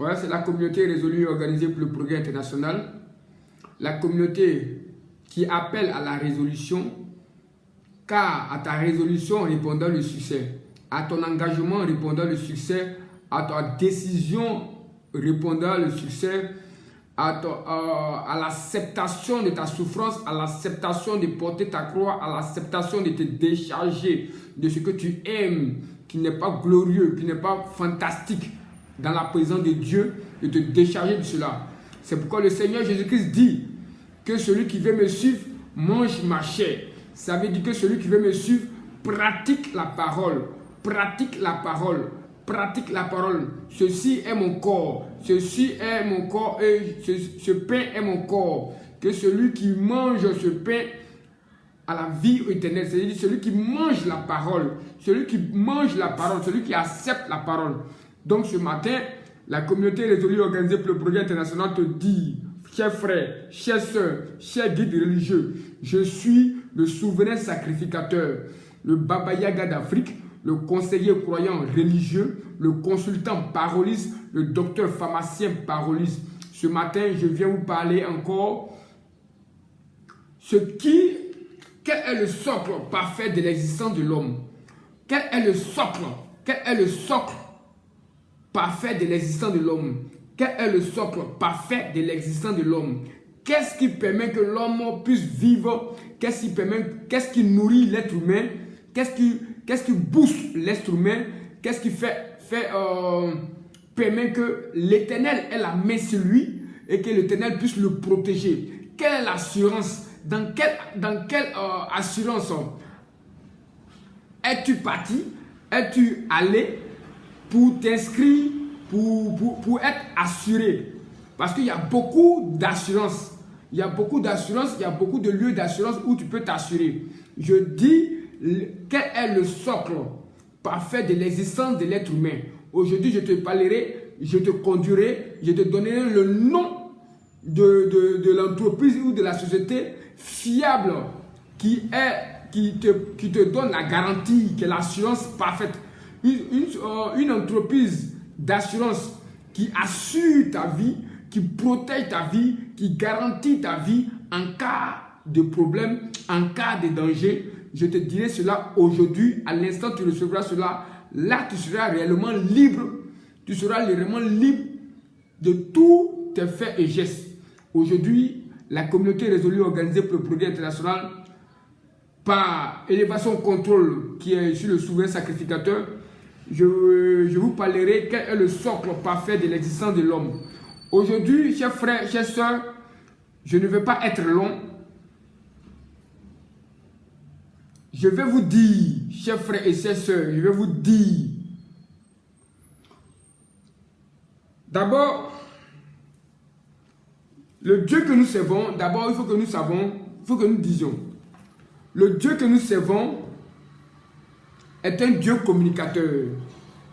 Voilà, c'est la communauté résolue et organisée pour le progrès international. La communauté qui appelle à la résolution, car à ta résolution répondant le succès, à ton engagement répondant le succès, à ta décision répondant le succès, à l'acceptation de ta souffrance, à l'acceptation de porter ta croix, à l'acceptation de te décharger de ce que tu aimes, qui n'est pas glorieux, qui n'est pas fantastique dans la présence de Dieu, de te décharger de cela. C'est pourquoi le Seigneur Jésus-Christ dit que celui qui veut me suivre mange ma chair. Ça veut dire que celui qui veut me suivre pratique la parole, pratique la parole, pratique la parole. Ceci est mon corps, ceci est mon corps et ce pain est mon corps. Que celui qui mange ce pain à la vie éternelle, c'est-à-dire celui qui mange la parole, celui qui mange la parole, celui qui accepte la parole. Donc ce matin, la communauté résolue organisée pour le progrès international te dit, chers frères, chers sœurs, chers guides religieux, je suis le souverain sacrificateur, le Baba Yaga d'Afrique, le conseiller croyant religieux, le consultant paroliste, le docteur pharmacien paroliste. Ce matin, je viens vous parler encore quel est le socle parfait de l'existence de l'homme. Quel est le socle parfait de l'existence de l'homme? Quel est le socle parfait de l'existence de l'homme? Qu'est-ce qui permet que l'homme puisse vivre? Qu'est-ce qui nourrit l'être humain? Qu'est-ce qui booste l'être humain? Qu'est-ce qui permet que l'Éternel ait la main sur lui et que l'Éternel puisse le protéger? Quelle est l'assurance? Dans quelle assurance es-tu parti? Es-tu allé pour t'inscrire, pour être assuré? Parce qu'il y a beaucoup d'assurance. Il y a beaucoup d'assurance, il y a beaucoup de lieux d'assurance où tu peux t'assurer. Je dis, quel est le socle parfait de l'existence de l'être humain? Aujourd'hui, je te parlerai, je te conduirai, je te donnerai le nom de l'entreprise ou de la société fiable qui te donne la garantie, qui est l'assurance parfaite. Une entreprise d'assurance qui assure ta vie, qui protège ta vie, qui garantit ta vie en cas de problème, en cas de danger. Je te dirai cela aujourd'hui, à l'instant où tu recevras cela, là tu seras réellement libre. Tu seras réellement libre de tous tes faits et gestes. Aujourd'hui, la communauté résolue organisée pour le progrès international, par Élévation Contrôle, qui est ici le souverain sacrificateur, je vous parlerai quel est le socle parfait de l'existence de l'homme. Aujourd'hui, chers frères, chers sœurs, je ne vais pas être long. Je vais vous dire, chers frères et chers sœurs, je vais vous dire. D'abord, le Dieu que nous servons, d'abord il faut que nous disions. Le Dieu que nous servons est un Dieu communicateur.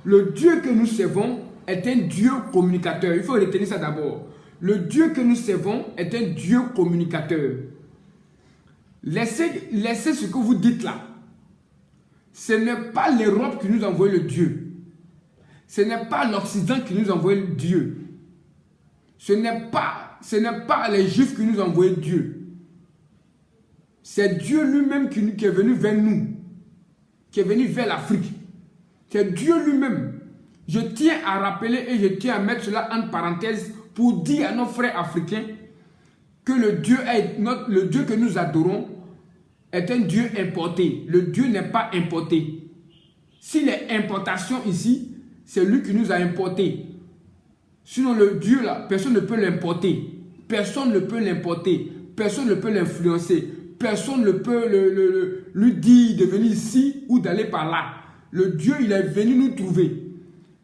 Le Dieu que nous servons est un Dieu communicateur. Il faut retenir ça d'abord. Le Dieu que nous servons est un Dieu communicateur. Laissez ce que vous dites là. Ce n'est pas l'Europe qui nous envoie le Dieu. Ce n'est pas l'Occident qui nous envoie le Dieu. Ce n'est pas les Juifs qui nous envoient Dieu. C'est Dieu lui-même qui est venu vers nous, qui est venu vers l'Afrique. C'est Dieu lui-même. Je tiens à rappeler et je tiens à mettre cela en parenthèse pour dire à nos frères africains que le Dieu que nous adorons est un Dieu importé. Le Dieu n'est pas importé. S'il est importation ici, c'est lui qui nous a importés. Sinon le Dieu là, personne ne peut l'importer. Personne ne peut l'importer. Personne ne peut l'influencer. Personne ne peut lui dire de venir ici ou d'aller par là. Le Dieu, il est venu nous trouver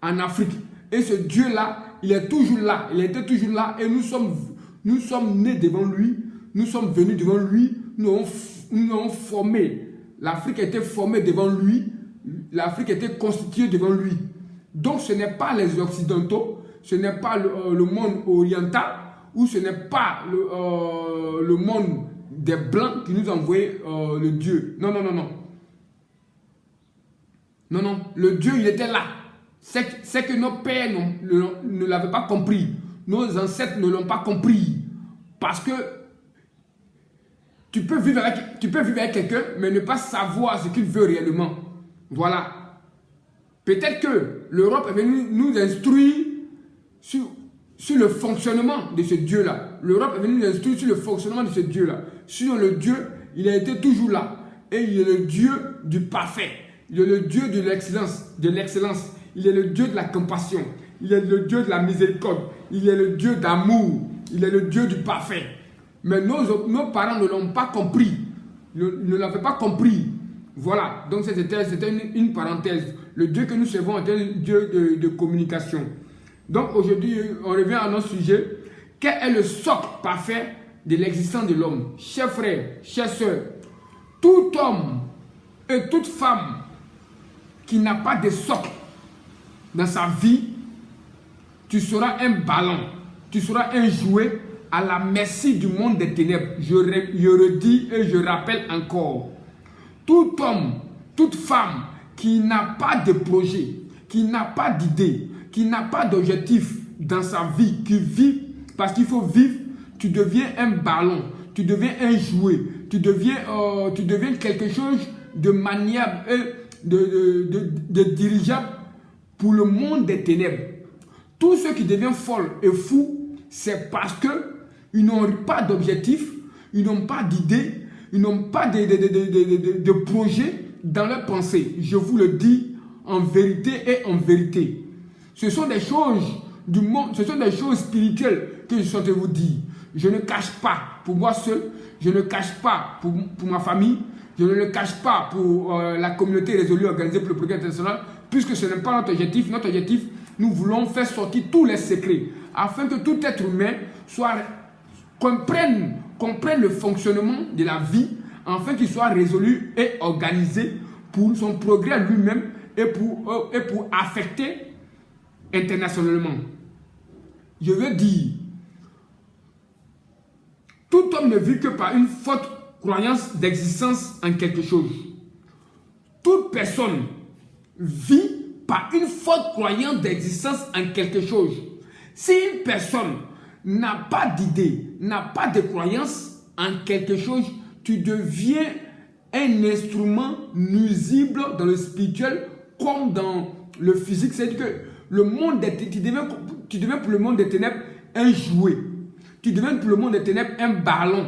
en Afrique. Et ce Dieu-là, il est toujours là. Il était toujours là et nous sommes nés devant lui. Nous sommes venus devant lui. Nous avons formé. L'Afrique était formée devant lui. L'Afrique était constituée devant lui. Donc ce n'est pas les Occidentaux, ce n'est pas le monde oriental ou ce n'est pas le monde des Blancs qui nous ont envoyé le Dieu. Non, non, non, non. Non, non. Le Dieu, il était là. c'est que nos pères ne l'avaient pas compris. Nos ancêtres ne l'ont pas compris. Parce que tu peux vivre avec quelqu'un, mais ne pas savoir ce qu'il veut réellement. Voilà. Peut-être que l'Europe est venue nous instruire sur le fonctionnement de ce Dieu-là. L'Europe est venue nous instruire sur le fonctionnement de ce Dieu-là. Sur le Dieu, il a été toujours là. Et il est le Dieu du parfait. Il est le Dieu de l'excellence. Il est le Dieu de la compassion. Il est le Dieu de la miséricorde. Il est le Dieu d'amour. Il est le Dieu du parfait. Mais nos parents ne l'ont pas compris. Ils ne l'avaient pas compris. Voilà. Donc c'était une parenthèse. Le Dieu que nous servons est un Dieu de communication. Donc aujourd'hui, on revient à notre sujet. Quel est le socle parfait de l'existence de l'homme? Chers frères, chères sœurs, tout homme et toute femme qui n'a pas de socle dans sa vie, tu seras un ballon, tu seras un jouet à la merci du monde des ténèbres. Je redis et je rappelle encore. Tout homme, toute femme qui n'a pas de projet, qui n'a pas d'idée, qui n'a pas d'objectif dans sa vie, qui vit parce qu'il faut vivre, tu deviens un ballon, tu deviens un jouet, tu deviens quelque chose de maniable et de dirigeable pour le monde des ténèbres. Tous ceux qui deviennent folles et fous, c'est parce qu'ils n'ont pas d'objectif, ils n'ont pas d'idée, ils n'ont pas de projet dans leur pensée. Je vous le dis en vérité et en vérité. Ce sont des choses du monde, ce sont des choses spirituelles que je souhaite vous dire. Je ne cache pas pour moi seul, je ne cache pas pour ma famille, je ne le cache pas pour la communauté résolue organisée pour le progrès international, puisque ce n'est pas notre objectif. Notre objectif, nous voulons faire sortir tous les secrets, afin que tout être humain comprenne le fonctionnement de la vie, afin qu'il soit résolu et organisé pour son progrès lui-même et pour affecter internationalement. Je veux dire, tout homme ne vit que par une forte croyance d'existence en quelque chose. Toute personne vit par une forte croyance d'existence en quelque chose. Si une personne n'a pas d'idée, n'a pas de croyance en quelque chose, tu deviens un instrument nuisible dans le spirituel comme dans le physique. C'est-à-dire que le monde tu deviens pour le monde des ténèbres un jouet. Tu deviens pour le monde des ténèbres un ballon.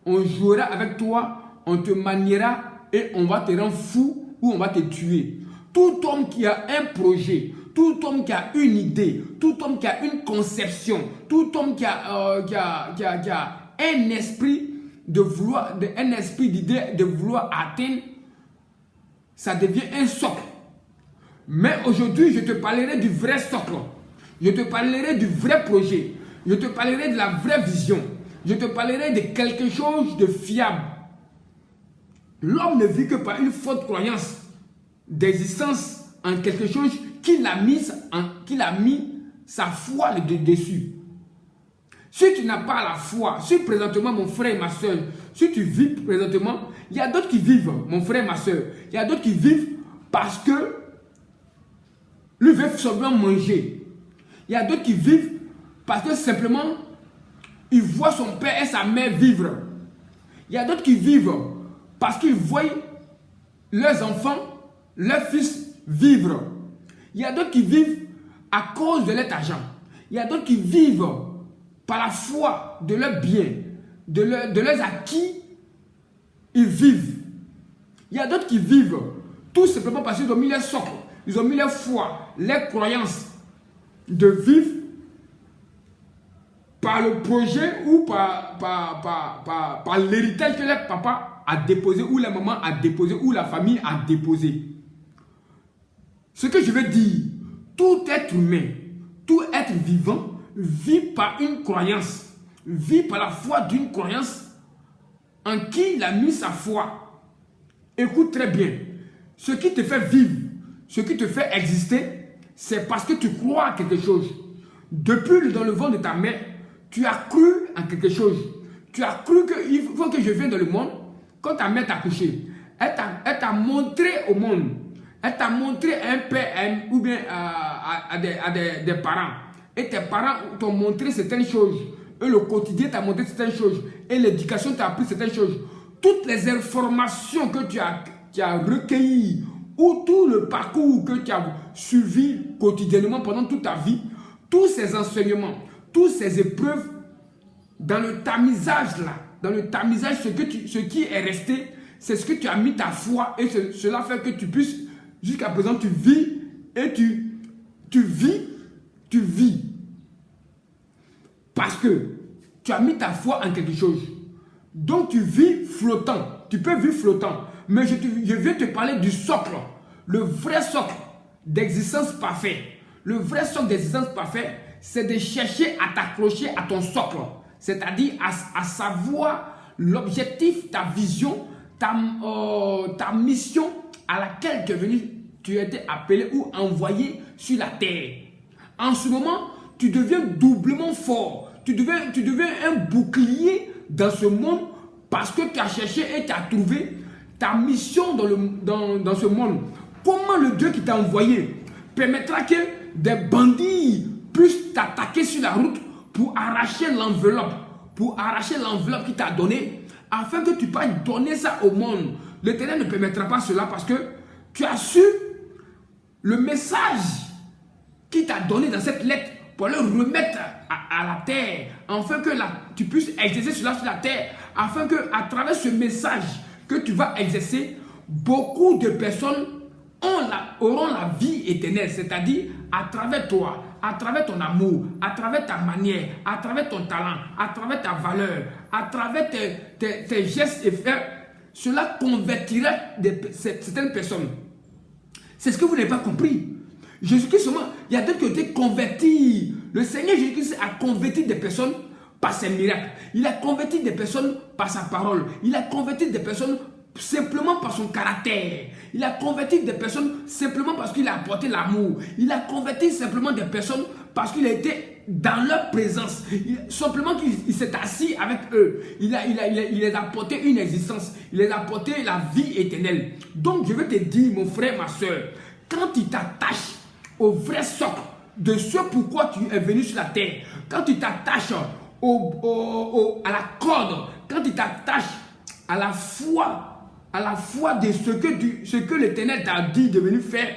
On jouera avec toi, on te maniera et on va te rendre fou ou on va te tuer. Tout homme qui a un projet, tout homme qui a une idée, tout homme qui a une conception, tout homme qui a un esprit d'idée de vouloir atteindre, ça devient un socle. Mais aujourd'hui, je te parlerai du vrai socle. Je te parlerai du vrai projet. Je te parlerai de la vraie vision. Je te parlerai de quelque chose de fiable. L'homme ne vit que par une forte croyance d'existence en quelque chose qu'il a mis sa foi dessus. Si tu n'as pas la foi, si présentement mon frère et ma soeur, si tu vis présentement, il y a d'autres qui vivent, mon frère et ma soeur, il y a d'autres qui vivent parce que lui veut simplement manger. Il y a d'autres qui vivent parce que simplement ils voient son père et sa mère vivre. Il y a d'autres qui vivent parce qu'ils voient leurs enfants, leurs fils vivre. Il y a d'autres qui vivent à cause de leur argent. Il y a d'autres qui vivent par la foi de leurs biens, de leurs acquis. Ils vivent. Il y a d'autres qui vivent tout simplement parce qu'ils ont mis leur socle, ils ont mis leur foi, leur croyance de vivre par le projet ou par l'héritage que leur papa a déposé, ou la maman a déposé, ou la famille a déposé. Ce que je veux dire, tout être humain, tout être vivant vit par une croyance, vit par la foi d'une croyance en qui il a mis sa foi. Écoute très bien, ce qui te fait vivre, ce qui te fait exister, c'est parce que tu crois à quelque chose. Depuis dans le ventre de ta mère, tu as cru en quelque chose. Tu as cru qu'il faut que je vienne dans le monde. Quand ta mère t'a couché, elle t'a montré au monde. Elle t'a montré un père ou bien des parents. Et tes parents t'ont montré certaines choses. Et le quotidien t'a montré certaines choses. Et l'éducation t'a appris certaines choses. Toutes les informations que tu as recueillies ou tout le parcours que tu as suivi quotidiennement pendant toute ta vie, tous ces enseignements, toutes ces épreuves, dans le tamisage là, dans le tamisage, ce qui est resté, c'est ce que tu as mis ta foi et cela fait que tu puisses, jusqu'à présent, tu vis et tu vis. Parce que tu as mis ta foi en quelque chose. Donc tu vis flottant. Tu peux vivre flottant. Mais je viens te parler du socle. Le vrai socle d'existence parfaite. Le vrai socle d'existence parfaite, c'est de chercher à t'accrocher à ton socle. C'est-à-dire à savoir l'objectif, ta vision, ta mission à laquelle tu as été appelé ou envoyé sur la terre. En ce moment, tu deviens doublement fort. Tu deviens un bouclier dans ce monde parce que tu as cherché et tu as trouvé ta mission dans ce monde. Comment le Dieu qui t'a envoyé permettra que des bandits puissent t'attaquer sur la route pour arracher l'enveloppe qu'il t'a donnée afin que tu puisses donner ça au monde. L'Éternel ne permettra pas cela parce que tu as su le message qu'il t'a donné dans cette lettre pour le remettre à la terre, afin que tu puisses exercer cela sur la terre, afin que à travers ce message que tu vas exercer, beaucoup de personnes auront la vie éternelle, c'est-à-dire à travers toi, à travers ton amour, à travers ta manière, à travers ton talent, à travers ta valeur, à travers tes gestes et faits, cela convertira certaines personnes. C'est ce que vous n'avez pas compris. Jésus-Christ seulement, il y a d'autres qui ont été convertis. Le Seigneur Jésus-Christ a converti des personnes par ses miracles. Il a converti des personnes par sa parole. Il a converti des personnes simplement par son caractère. Il a converti des personnes simplement parce qu'il a apporté l'amour. Il a converti simplement des personnes parce qu'il a été dans leur présence. Simplement qu'il s'est assis avec eux. Il les a apporté une existence. Il les a apporté la vie éternelle. Donc je veux te dire, mon frère, ma soeur, quand tu t'attaches au vrai socle de ce pourquoi tu es venu sur la terre, quand tu t'attaches à la corde, quand tu t'attaches à la foi de ce que l'Éternel t'a dit de venir faire,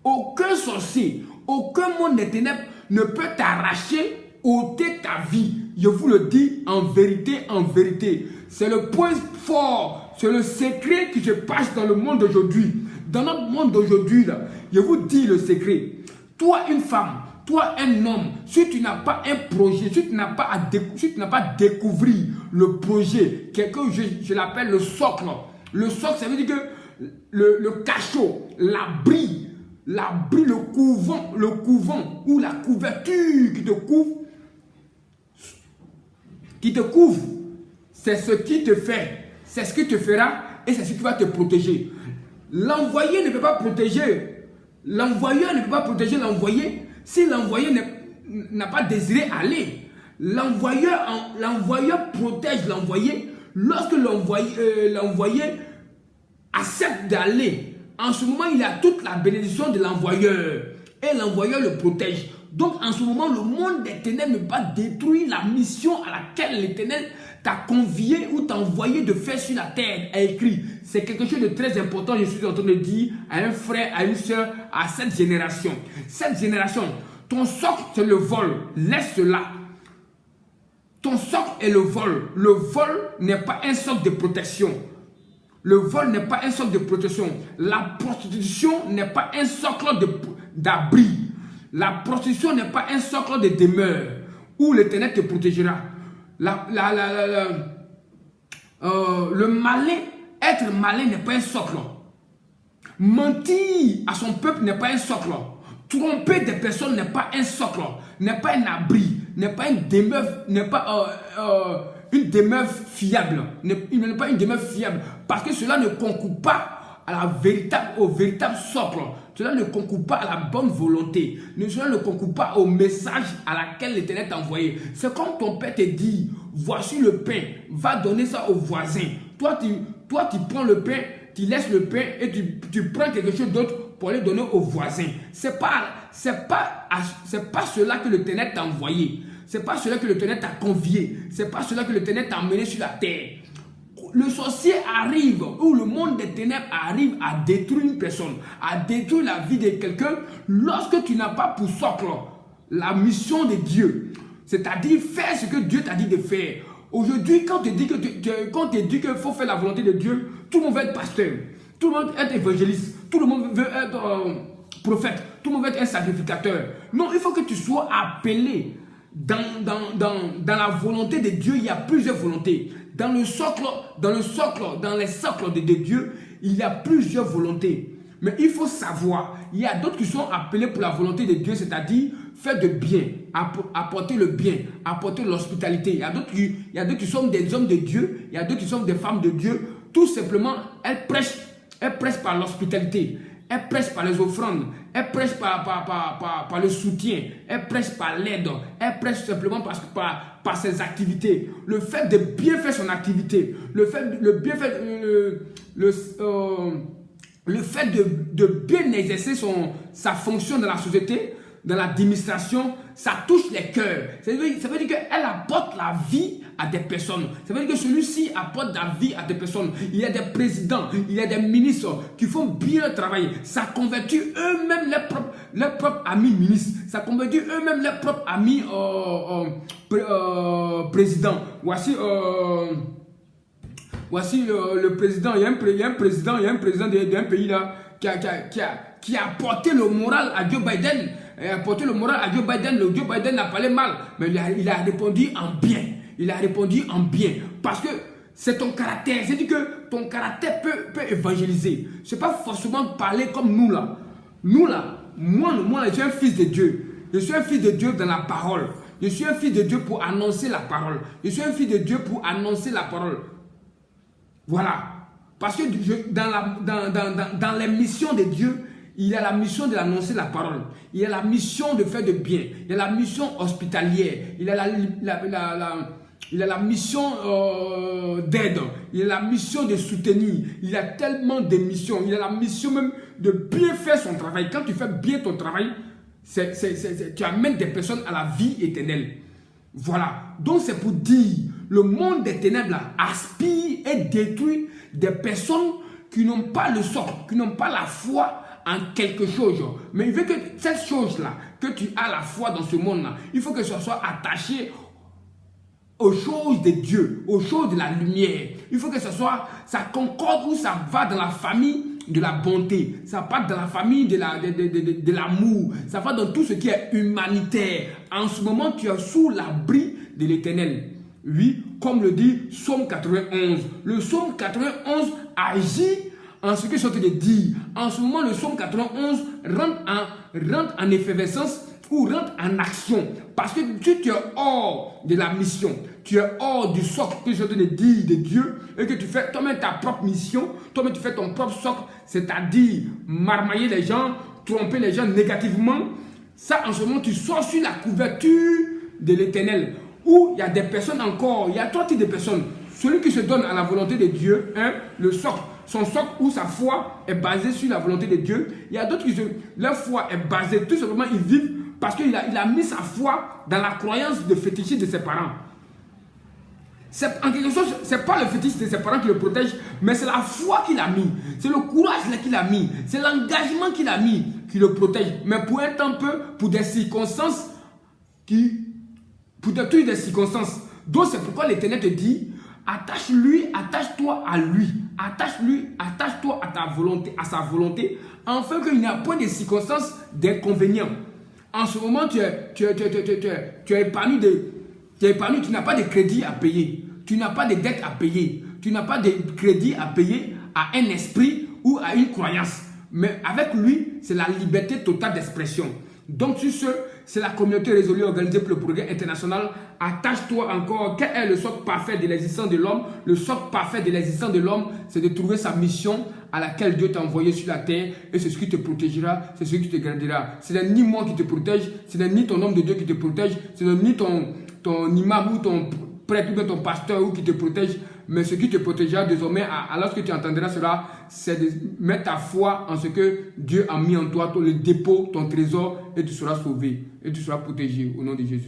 aucun sorcier, aucun monde des ténèbres ne peut t'arracher, ôter ta vie. Je vous le dis en vérité, en vérité. C'est le point fort, c'est le secret qui se passe dans le monde d'aujourd'hui. Dans notre monde d'aujourd'hui, je vous dis le secret. Toi, une femme, toi, un homme, si tu n'as pas un projet, si tu n'as pas découvert le projet, je l'appelle le socle. Le socle, ça veut dire que le cachot, l'abri, le couvent ou la couverture qui te couvre, c'est ce qui te fait, c'est ce qui te fera et c'est ce qui va te protéger. L'envoyé ne peut pas protéger. L'envoyeur ne peut pas protéger l'envoyé si l'envoyé n'a pas désiré aller. L'envoyeur protège l'envoyé lorsque l'envoyé accepte d'aller. En ce moment, il a toute la bénédiction de l'envoyeur et l'envoyeur le protège. Donc, en ce moment, le monde des ténèbres ne peut pas détruire la mission à laquelle l'Éternel t'a convié ou t'a envoyé de faire sur la terre, a écrit. C'est quelque chose de très important, je suis en train de dire à un frère, à une soeur, à cette génération. Cette génération, ton socle, c'est le vol. Laisse cela. Ton socle est le vol. Le vol n'est pas un socle de protection. Le vol n'est pas un socle de protection. La prostitution n'est pas un socle d'abri. La prostitution n'est pas un socle de demeure où l'Éternel te protégera. Le malin, être malin n'est pas un socle. Mentir à son peuple n'est pas un socle. Tromper des personnes n'est pas un socle, n'est pas un abri, n'est pas une demeure, une demeure fiable. N'est pas une demeure fiable parce que cela ne concourt pas au véritable socle. Cela ne concourt pas à la bonne volonté. Cela ne concourt pas au message à laquelle l'Éternel t'a envoyé. C'est comme ton père te dit, voici le pain, va donner ça au voisin. Toi, tu prends le pain, tu laisses le pain et tu prends quelque chose d'autre pour aller donner aux voisins. C'est pas cela que l'Éternel t'a envoyé. C'est pas cela que l'Éternel t'a convié. C'est pas cela que l'Éternel t'a emmené sur la terre. Le sorcier arrive, ou le monde des ténèbres arrive à détruire une personne, à détruire la vie de quelqu'un lorsque tu n'as pas pour socle la mission de Dieu. C'est-à-dire faire ce que Dieu t'a dit de faire. Aujourd'hui, quand on te dit qu'il faut faire la volonté de Dieu, tout le monde veut être pasteur, tout le monde veut être évangéliste, tout le monde veut être prophète, tout le monde veut être un sacrificateur. Non, il faut que tu sois appelé. Dans la volonté de Dieu, il y a plusieurs volontés. Dans les socles de Dieu, il y a plusieurs volontés. Mais il faut savoir, il y a d'autres qui sont appelés pour la volonté de Dieu, c'est-à-dire faire de bien, apporter le bien, apporter l'hospitalité. Il y a d'autres qui sont des hommes de Dieu, il y a d'autres qui sont des femmes de Dieu. Tout simplement, elles prêchent par l'hospitalité. Elle prêche par les offrandes, elle prêche par le soutien, elle prêche par l'aide, elle prêche simplement par ses activités. Le fait de bien faire son activité, le fait de bien exercer sa fonction dans la société, dans l'administration, ça touche les cœurs. Ça veut dire qu'elle apporte la vie à des personnes. Ça veut dire que celui-ci apporte la vie à des personnes. Il y a des présidents, il y a des ministres qui font bien le travail. Ça convertit eux-mêmes leurs propres amis ministres. Ça convertit eux-mêmes leurs propres amis présidents. Voici le président. Il y a un président d'un pays là qui a apporté le moral à Joe Biden. Apporté le moral à Joe Biden. Le Joe Biden a parlé mal, mais il a répondu en bien. Il a répondu en bien. Parce que c'est ton caractère. C'est-à-dire que ton caractère peut évangéliser. Ce n'est pas forcément parler comme nous là. Nous là, moi, je suis un fils de Dieu. Je suis un fils de Dieu dans la parole. Je suis un fils de Dieu pour annoncer la parole. Je suis un fils de Dieu pour annoncer la parole. Voilà. Parce que dans les missions de Dieu, il y a la mission de l'annoncer la parole. Il y a la mission de faire de bien. Il y a la mission hospitalière. Il y a la mission d'aide. Il y a la mission de soutenir. Il y a tellement de missions. Il y a la mission même de bien faire son travail. Quand tu fais bien ton travail, tu amènes des personnes à la vie éternelle. Voilà. Donc c'est pour dire, le monde des ténèbres là, aspire et détruit des personnes qui n'ont pas le sort, qui n'ont pas la foi en quelque chose. Mais il veut que cette chose-là, que tu as la foi dans ce monde-là, il faut que ça soit attaché aux choses de Dieu, aux choses de la lumière. Il faut que ça concorde ou ça va dans la famille de la bonté. Ça va dans la famille de l'amour. Ça va dans tout ce qui est humanitaire. En ce moment, tu es sous l'abri de l'Éternel. Oui, comme le dit Psaume 91. Le Psaume 91 agit en ce que je suis en train de dire. En ce moment, le Psaume 91 rentre en effervescence ou rentre en action. Parce que tu es hors de la mission. Tu es hors du socle que je suis en train de dire de Dieu. Et que tu fais toi-même ta propre mission. Toi-même tu fais ton propre socle. C'est-à-dire marmailler les gens, tromper les gens négativement. Ça, en ce moment, tu sors sur la couverture de l'Éternel. Où il y a des personnes encore. Il y a trois types de personnes. Celui qui se donne à la volonté de Dieu, le socle. Son socle ou sa foi est basée sur la volonté de Dieu. Il y a d'autres leur foi est basée, tout simplement, ils vivent parce qu'il a mis sa foi dans la croyance de fétichisme de ses parents. En quelque sorte, ce n'est pas le fétichisme de ses parents qui le protège, mais c'est la foi qu'il a mis. C'est le courage qu'il a mis. C'est l'engagement qu'il a mis qui le protège. Mais pour un temps peu, pour des circonstances pour toutes des circonstances. Donc c'est pourquoi l'Éternel te dit, attache-toi à lui. Attache-toi à sa volonté, afin qu'il n'y ait point de circonstances d'inconvénients. En ce moment, tu es épargné, tu n'as pas de crédit à payer, tu n'as pas de dette à payer, tu n'as pas de crédit à payer à un esprit ou à une croyance. Mais avec lui, c'est la liberté totale d'expression. Donc sur ce, c'est la communauté résolue organisée pour le progrès international. Attache-toi encore. Quel est le socle parfait de l'existence de l'homme? Le socle parfait de l'existence de l'homme, c'est de trouver sa mission à laquelle Dieu t'a envoyé sur la terre. Et c'est ce qui te protégera, c'est ce qui te gardera. Ce n'est ni moi qui te protège, ce n'est ni ton homme de Dieu qui te protège, ce n'est ni ton imam ou ton prêtre ou ton pasteur ou qui te protège, Mais ce qui te protégera désormais, alors que tu entendras cela, c'est de mettre ta foi en ce que Dieu a mis en toi, le dépôt, ton trésor, et tu seras sauvé, et tu seras protégé au nom de Jésus.